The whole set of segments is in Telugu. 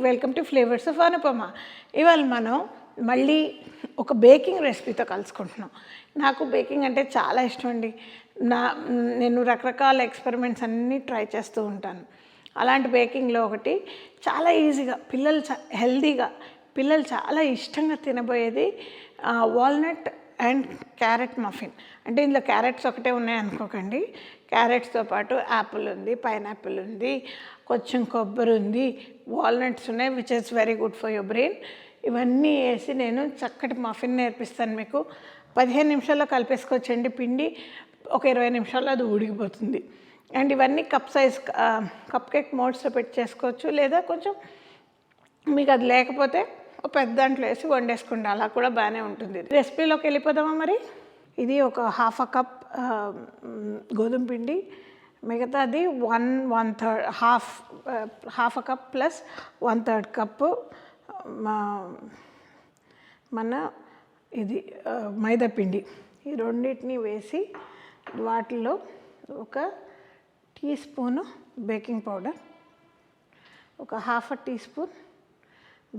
Welcome to flavours of Anupama. ఇవాళ మనం మళ్ళీ ఒక బేకింగ్ రెసిపీతో కలుసుకుంటున్నాం. నాకు బేకింగ్ అంటే చాలా ఇష్టం అండి. నేను రకరకాల ఎక్స్పెరిమెంట్స్ అన్నీ ట్రై చేస్తూ ఉంటాను. అలాంటి బేకింగ్లో ఒకటి చాలా ఈజీగా పిల్లలు హెల్తీగా పిల్లలు చాలా ఇష్టంగా తినబోయేది వాల్నట్ అండ్ క్యారెట్ మఫిన్. అంటే ఇందులో క్యారెట్స్ ఒకటే ఉన్నాయి అనుకోకండి. క్యారెట్స్తో పాటు యాపిల్ ఉంది, పైనాపిల్ ఉంది, కొంచెం కొబ్బరి ఉంది, వాల్నట్స్ ఉన్నాయి, which is very good for your brain. ఇవన్నీ వేసి నేను చక్కటి మఫిన్ నేర్పిస్తాను మీకు. 15 నిమిషాల్లో కలిపేసుకోవచ్చండి పిండి. ఒక 20 నిమిషాల్లో అది ఉడికిపోతుంది. అండ్ ఇవన్నీ కప్ సైజ్ కప్ కేక్ మోడ్స్లో పెట్టి చేసుకోవచ్చు, లేదా కొంచెం మీకు అది లేకపోతే ఒక పెద్ద దాంట్లో వేసి వండేసుకోండి, అలా కూడా బాగానే ఉంటుంది. రెసిపీలోకి వెళ్ళిపోదామా మరి. ఇది ఒక ½ కప్ గోధుమ పిండి, మిగతాది 1/3 హాఫ్ కప్ ప్లస్ 1/3 కప్పు మన ఇది మైదా పిండి. ఈ రెండింటిని వేసి వాటిలో ఒక టీ స్పూను బేకింగ్ పౌడర్, ఒక ½ టీ స్పూన్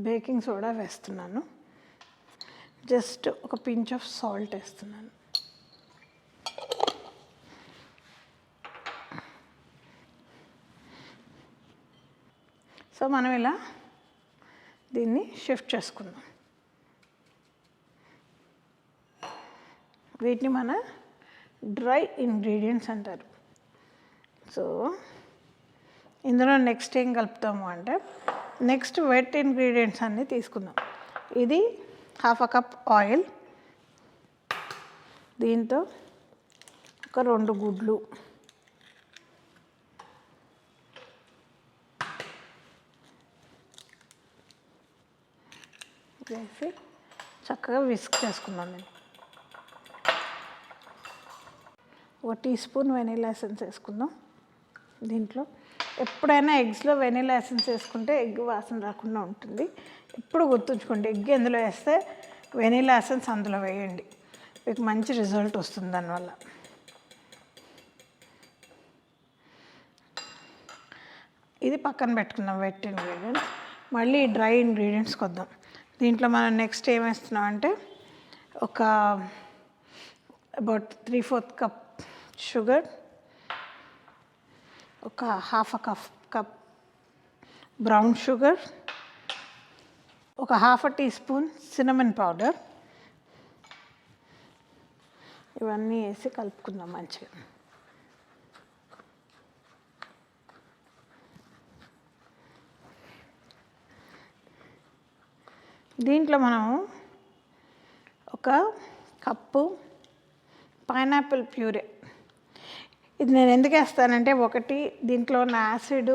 బేకింగ్ సోడా వేస్తున్నాను, జస్ట్ ఒక పించ్ ఆఫ్ సాల్ట్ వేస్తున్నాను. సో మనం ఇలా దీన్ని షిఫ్ట్ చేసుకుందాం. వీటిని మన డ్రై ఇంగ్రీడియంట్స్ అంటారు. సో ఇందులో నెక్స్ట్ ఏం కలుపుతాము అంటే, నెక్స్ట్ వెట్ ఇంగ్రీడియంట్స్ అన్నీ తీసుకుందాం. ఇది ½ కప్ ఆయిల్, దీంతో ఒక 2 గుడ్లు, వేసి చక్కగా విస్క్ చేసుకున్నాను. నేను ఒక టీ స్పూన్ వెనీలా ఎసెన్స్ వేసుకుందాం. దీంట్లో ఎప్పుడైనా ఎగ్స్లో వెనీలా ఎసెన్స్ వేసుకుంటే ఎగ్ వాసన రాకుండా ఉంటుంది. ఎప్పుడు గుర్తుంచుకోండి, ఎగ్ ఎందులో వేస్తే వెనీలా ఎసెన్స్ అందులో వేయండి, మీకు మంచి రిజల్ట్ వస్తుంది దానివల్ల. ఇది పక్కన పెట్టుకుందాం వెట్ ఇంగ్రీడియంట్స్. మళ్ళీ డ్రై ఇంగ్రీడియంట్స్కి వద్దాం. దీంట్లో మనం నెక్స్ట్ ఏం వేస్తున్నాం అంటే, ఒక అబౌట్ 3/4 కప్ షుగర్, ఒక ½ కప్ బ్రౌన్ షుగర్, ఒక ½ టీ స్పూన్ సిన్నమన్ పౌడర్, ఇవన్నీ వేసి కలుపుకుందాం మంచిగా. దీంట్లో మనం ఒక కప్పు పైనాపిల్ ప్యూరే. ఇది నేను ఎందుకు వేస్తానంటే, ఒకటి దీంట్లో ఉన్న యాసిడ్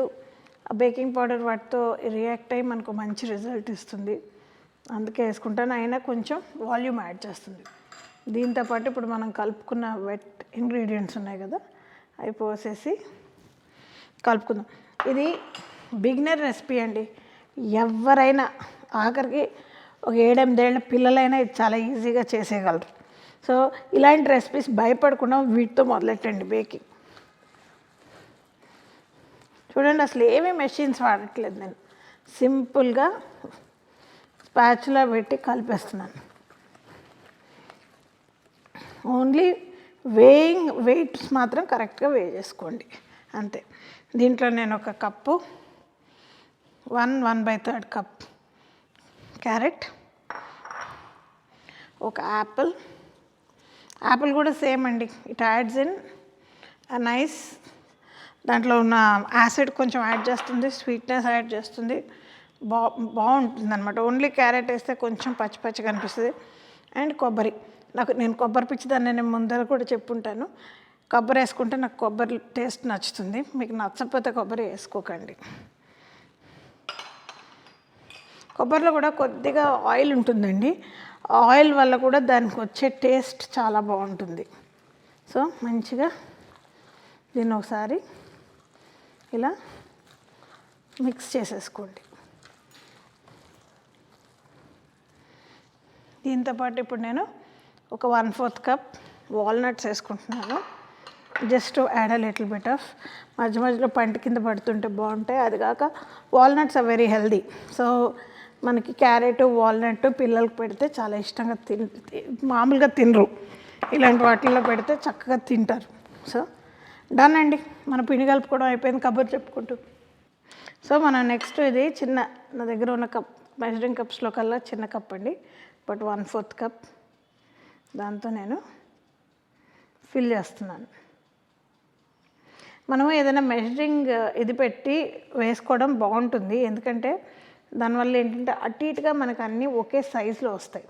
బేకింగ్ పౌడర్ వాటితో రియాక్ట్ అయ్యి మనకు మంచి రిజల్ట్ ఇస్తుంది, అందుకే వేసుకుంటాను. అయినా కొంచెం వాల్యూమ్ యాడ్ చేస్తుంది. దీంతోపాటు ఇప్పుడు మనం కలుపుకున్న వెట్ ఇంగ్రీడియంట్స్ ఉన్నాయి కదా, అవి పోసేసి కలుపుకుందాం. ఇది బిగినర్ రెసిపీ అండి. ఎవరైనా, ఆఖరికి ఒక 7-8 ఏళ్ళ పిల్లలైనా ఇది చాలా ఈజీగా చేసేయగలరు. సో ఇలాంటి రెసిపీస్ భయపడకుండా వీటితో మొదలెట్టండి బేకింగ్. చూడండి, అసలు ఏమీ మెషిన్స్ వాడట్లేదు నేను. సింపుల్గా స్పాచులా పెట్టి కలిపేస్తున్నాను. ఓన్లీ వెయిట్స్ మాత్రం కరెక్ట్గా వేసుకోండి, అంతే. దీంట్లో నేను ఒక కప్పు 1/3 కప్ క్యారెట్, ఒక యాపిల్ కూడా సేమ్ అండి. ఇట్ యాడ్స్ ఇన్ నైస్, దాంట్లో ఉన్న యాసిడ్ కొంచెం యాడ్ చేస్తుంది, స్వీట్నెస్ యాడ్ చేస్తుంది, బాగుంటుంది అనమాట. ఓన్లీ క్యారెట్ వేస్తే కొంచెం పచ్చి కనిపిస్తుంది. అండ్ కొబ్బరి, నేను కొబ్బరి పిచ్చిదాన్ని నేను ముందర కూడా చెప్పుంటాను. కొబ్బరి వేసుకుంటే నాకు కొబ్బరి టేస్ట్ నచ్చుతుంది. మీకు నచ్చకపోతే కొబ్బరి వేసుకోకండి. కొబ్బరిలో కూడా కొద్దిగా ఆయిల్ ఉంటుందండి. ఆయిల్ వల్ల కూడా దానికి వచ్చే టేస్ట్ చాలా బాగుంటుంది. సో మంచిగా దీన్ని ఒకసారి ఇలా మిక్స్ చేసేసుకోండి. దీంతోపాటు ఇప్పుడు నేను ఒక 1/4 కప్ వాల్నట్స్ వేసుకుంటున్నాను. Just add a little bit of, మధ్య మధ్యలో పంట కింద పడుతుంటే బాగుంటాయి. అది కాక walnuts are very healthy. So మనకి క్యారెట్, వాల్నట్ పిల్లలకు పెడితే చాలా ఇష్టంగా మామూలుగా తినరు, ఇలాంటి వాటిల్లో పెడితే చక్కగా తింటారు. సో డన్ అండి, మన పిండి కలుపుకోవడం అయిపోయింది కబుర్లు చెప్పుకుంటూ. సో మనం నెక్స్ట్ ఇది చిన్న, నా దగ్గర ఉన్న కప్ మెజరింగ్ కప్స్లో కల్లా చిన్న కప్ అండి, బట్ 1/4 కప్ దాంతో నేను ఫిల్ చేస్తున్నాను. మనము ఏదైనా మెజరింగ్ ఇది పెట్టి వేసుకోవడం బాగుంటుంది, ఎందుకంటే దానివల్ల ఏంటంటే అటు ఇటుగా మనకు అన్నీ ఒకే సైజులో వస్తాయి.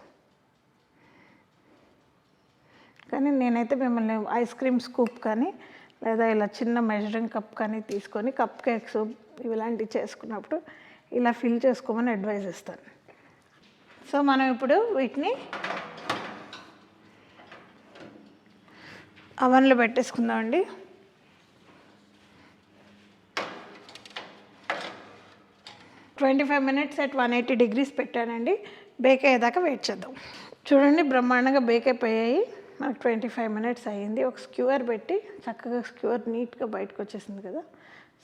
కానీ నేనైతే మిమ్మల్ని ఐస్ క్రీమ్ స్కూప్ కానీ లేదా ఇలా చిన్న మెజరింగ్ కప్ కానీ తీసుకొని కప్ కేక్స్ ఇలాంటివి చేసుకున్నప్పుడు ఇలా ఫిల్ చేసుకోమని అడ్వైజ్ ఇస్తాను. సో మనం ఇప్పుడు వీటిని అవన్లో పెట్టేసుకుందామండి. ట్వంటీ 25 minutes at 180 degrees పెట్టానండి. బేక్ అయ్యేదాకా వెయిట్ చేద్దాం. చూడండి బ్రహ్మాండంగా బేక్ అయిపోయాయి. మనకు 25 minutes అయ్యింది. ఒక స్క్యూవర్ పెట్టి చక్కగా స్క్యూవర్ నీట్గా బయటకు వచ్చేసింది కదా,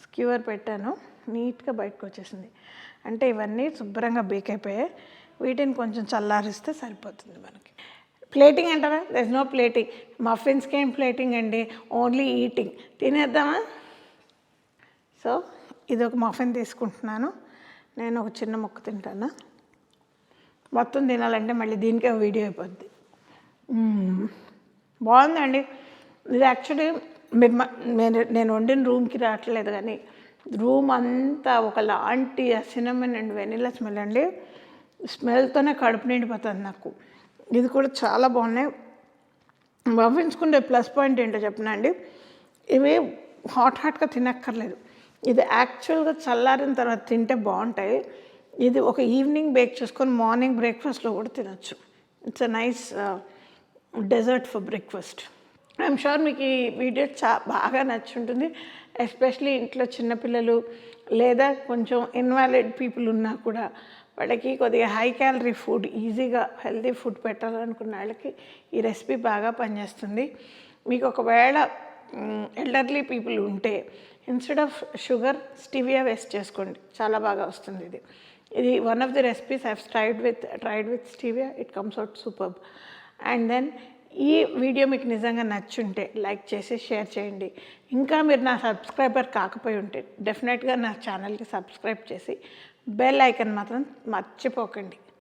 స్క్యూవర్ పెట్టాను, నీట్గా బయటకు వచ్చేసింది. అంటే ఇవన్నీ శుభ్రంగా బేక్ అయిపోయాయి. వీటిని కొంచెం చల్లారిస్తే సరిపోతుంది మనకి. ప్లేటింగ్ అంటారా? There is no plating. మఫిన్స్కి ఏం ప్లేటింగ్ అండి, ఓన్లీ ఈటింగ్. తినేద్దామా? సో ఇది ఒక మఫిన్ తీసుకుంటున్నాను. నేను ఒక చిన్న ముక్క తింటాను, మొత్తం తినాలంటే మళ్ళీ దీనికే వీడియో అయిపోద్ది. బాగుందండి ఇది. యాక్చువల్లీ నేను వండిన రూమ్కి రావట్లేదు, కానీ రూమ్ అంతా ఒకలాంటి సినమన్ అండ్ వెనిలా స్మెల్ అండి. స్మెల్తోనే కడుపు నిండిపోతుంది నాకు. ఇది కూడా చాలా బాగున్నాయి. మఫిన్స్కుండే ప్లస్ పాయింట్ ఏంటో చెప్పనా అండి, ఇవి హాట్గా తినక్కర్లేదు. ఇది యాక్చువల్గా చల్లారిన తర్వాత తింటే బాగుంటాయి. ఇది ఒక ఈవినింగ్ బేక్ చేసుకొని మార్నింగ్ బ్రేక్ఫాస్ట్లో కూడా తినచ్చు. It's a nice dessert for breakfast. I'm sure మీకు ఈ వీడియో బాగా నచ్చుంటుంది. ఎస్పెషలీ ఇంట్లో చిన్నపిల్లలు లేదా కొంచెం ఇన్వాలిడ్ పీపుల్ ఉన్నా కూడా వాళ్ళకి కొద్దిగా హై క్యాలరీ ఫుడ్, ఈజీగా హెల్తీ ఫుడ్ పెట్టాలనుకున్న వాళ్ళకి ఈ రెసిపీ బాగా పనిచేస్తుంది. మీకు ఒకవేళ ఎల్డర్లీ పీపుల్ ఉంటే ఇన్స్టెడ్ ఆఫ్ షుగర్ స్టివియా వేస్ట్ చేసుకోండి, చాలా బాగా వస్తుంది. ఇది one of the recipes I have tried with stevia. It comes out superb. And then ఈ వీడియో మీకు నిజంగా నచ్చుంటే లైక్ చేసి షేర్ చేయండి. ఇంకా మీరు నా సబ్స్క్రైబర్ కాకపోయి ఉంటే డెఫినెట్గా నా ఛానల్కి సబ్స్క్రైబ్ చేసి బెల్ ఐకాన్ మాత్రం మర్చిపోకండి.